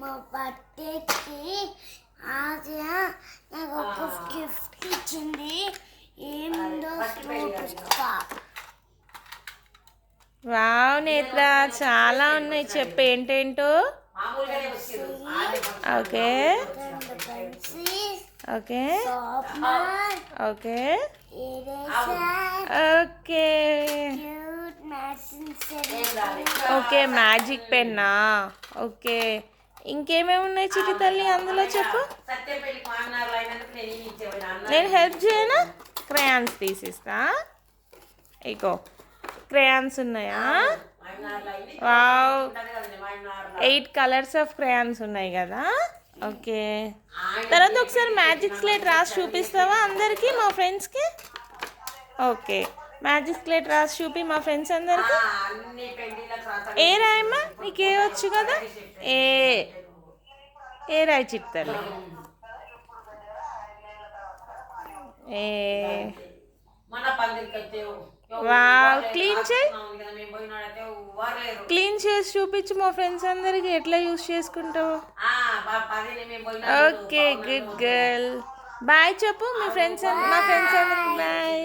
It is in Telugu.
మా బర్త్డేకి ఆద్య నాకు ఒక గిఫ్ట్ ఇచ్చింది. ఏందో చూపిస్తా. వావ్ నేత్ర, చాలా ఉన్నాయి, చెప్పు ఏంటేంటో. Okay okay okay okay okay magic పెన్నా. ఓకే, ఇంకేమేమి ఉన్నాయి చిటి తల్లి అందులో చెప్పు. నేను హెల్ప్ చేయనా? క్రయాన్స్ తీసిస్తా. ఇగో క్రయాన్స్ ఉన్నాయా? వావ్, 8 కలర్స్ ఆఫ్ క్రయాన్స్ ఉన్నాయి కదా. ఓకే, తర్వాత ఒకసారి మ్యాజిక్ స్లేట్ రాసి చూపిస్తావా అందరికీ, మా ఫ్రెండ్స్కి? ఓకే, మ్యాజిక్ స్లేట్ రాసి చూపి మా ఫ్రెండ్స్ అందరికి. ఏ రాయమ్మా, నీకే వచ్చు కదా. ఏ ఏ రాయి చిట్టాలి. ఏ వావ్, క్లీన్ చేయి. క్లీన్ చేసి చూపించు మా ఫ్రెండ్స్ అందరికి ఎట్లా యూస్ చేసుకుంటావు. Okay, good girl. బాయ్ చెప్పు మీ ఫ్రెండ్స్, మా ఫ్రెండ్స్ అందరికి బాయ్.